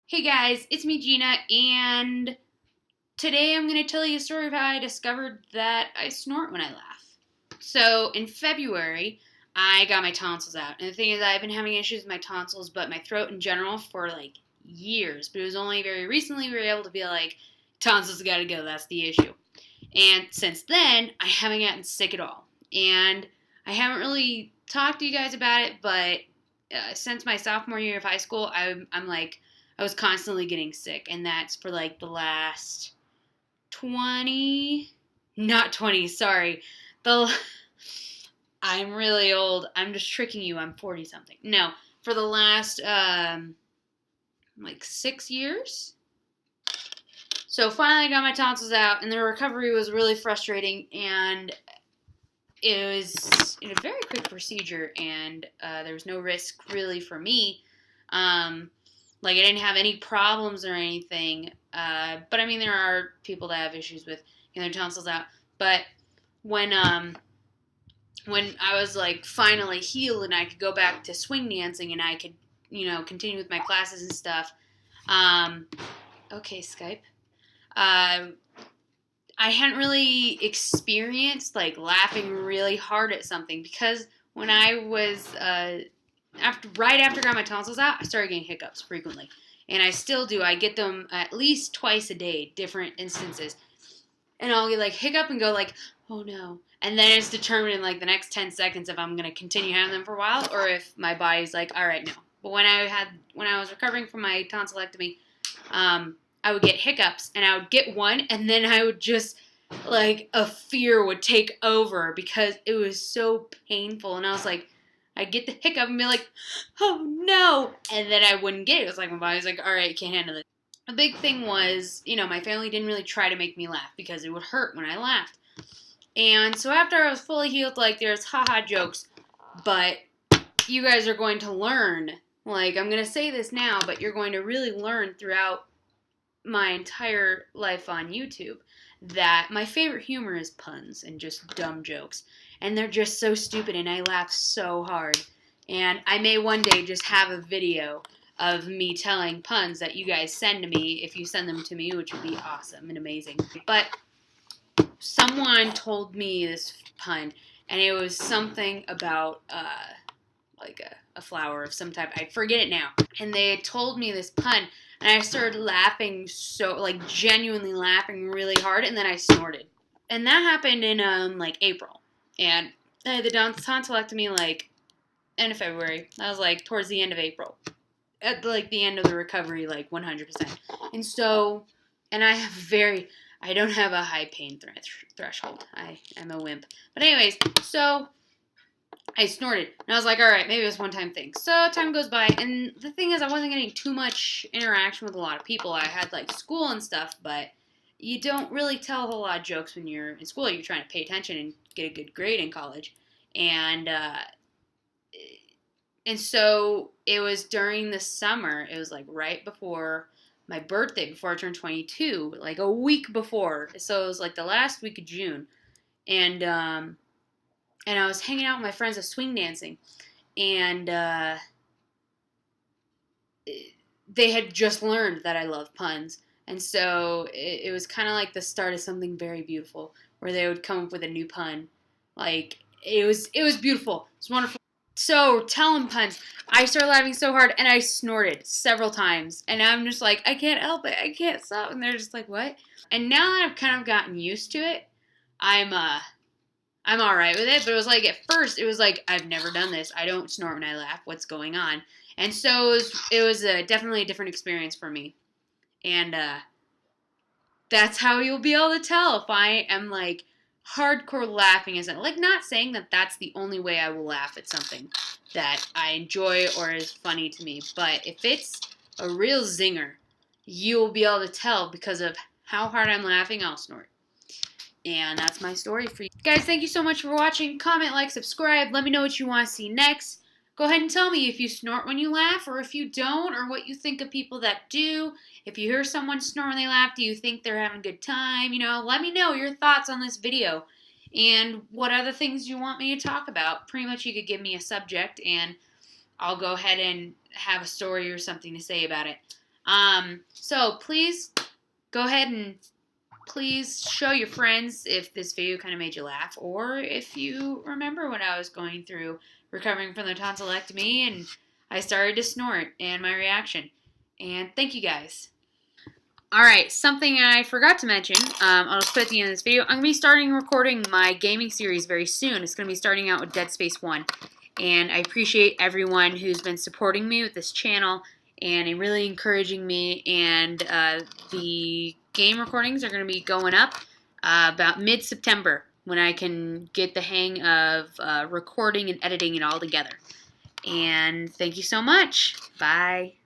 Hey guys, it's me Gina, and today I'm going to tell you a story of how I discovered that I snort when I laugh. So in February, I got my tonsils out, and the thing is, I've been having issues with my tonsils, but my throat in general for like years. But it was only very recently we were able to be like, tonsils gotta go, that's the issue. And since then, I haven't gotten sick at all. And I haven't really talked to you guys about it, but since my sophomore year of high school, I'm like, I was constantly getting sick. And that's for like the last 20, not 20, sorry. The, I'm really old. I'm just tricking you. I'm 40 something. No, for the last like 6 years. So finally I got my tonsils out, and the recovery was really frustrating, and it was a very quick procedure, and there was no risk really for me. Like I didn't have any problems or anything, but I mean there are people that have issues with getting their tonsils out. But when I was like finally healed and I could go back to swing dancing and I could continue with my classes and stuff. Okay, Skype. Uh, I hadn't really experienced like laughing really hard at something because when I was right after I got my tonsils out, I started getting hiccups frequently, and I still do. I get them at least twice a day, different instances, and I'll get like hiccup and go like, oh no, and then it's determined in like the next 10 seconds if I'm gonna continue having them for a while or if my body's like, all right, no. But when I was recovering from my tonsillectomy, I would get hiccups, and I would get one, and then I would just, like, a fear would take over because it was so painful. And I was like, I'd get the hiccup and be like, oh no! And then I wouldn't get it. It was like my body's like, all right, can't handle it. A big thing was, my family didn't really try to make me laugh because it would hurt when I laughed. And so after I was fully healed, like, there's haha jokes, but you guys are going to learn. Like, I'm going to say this now, but you're going to really learn throughout my entire life on YouTube that my favorite humor is puns and just dumb jokes. And they're just so stupid, and I laugh so hard. And I may one day just have a video of me telling puns that you guys send to me if you send them to me, which would be awesome and amazing. But someone told me this pun, and it was something about like a flower of some type. I forget it now. And they had told me this pun, and I started laughing so, like, genuinely laughing really hard, and then I snorted. And that happened in, like, April. And I had the tonsillectomy, like, end of February. That was, like, towards the end of April. At, like, the end of the recovery, like, 100%. And so, and I don't have a high pain threshold. I'm a wimp. But anyways, so I snorted, and I was like, all right, maybe it was a one-time thing. So time goes by, and the thing is, I wasn't getting too much interaction with a lot of people. I had, like, school and stuff, but you don't really tell a whole lot of jokes when you're in school. You're trying to pay attention and get a good grade in college. And so it was during the summer. It was, like, right before my birthday, before I turned 22, like, a week before. So it was, like, the last week of June. And I was hanging out with my friends at swing dancing, and they had just learned that I love puns, and so it was kind of like the start of something very beautiful, where they would come up with a new pun. Like, it was beautiful. It was wonderful. So, telling puns, I started laughing so hard, and I snorted several times, and I'm just like, I can't help it, I can't stop, and they're just like, what? And now that I've kind of gotten used to it, I'm all right with it, but it was like at first it was like I've never done this. I don't snort when I laugh. What's going on? And so it was definitely a different experience for me, and that's how you'll be able to tell if I am like hardcore laughing. Isn't like not saying that that's the only way I will laugh at something that I enjoy or is funny to me, but if it's a real zinger, you will be able to tell because of how hard I'm laughing. I'll snort. And that's my story for you. Guys, thank you so much for watching. Comment, like, subscribe. Let me know what you want to see next. Go ahead and tell me if you snort when you laugh or if you don't, or what you think of people that do. If you hear someone snort when they laugh, do you think they're having a good time? Let me know your thoughts on this video and what other things you want me to talk about. Pretty much you could give me a subject and I'll go ahead and have a story or something to say about it. So please go ahead and please show your friends if this video kind of made you laugh, or if you remember when I was going through recovering from the tonsillectomy and I started to snort and my reaction. And thank you guys. Alright, something I forgot to mention, I'll just put at the end of this video, I'm going to be starting recording my gaming series very soon. It's going to be starting out with Dead Space 1. And I appreciate everyone who's been supporting me with this channel and really encouraging me. And the game recordings are going to be going up about mid-September when I can get the hang of recording and editing it all together. And thank you so much. Bye.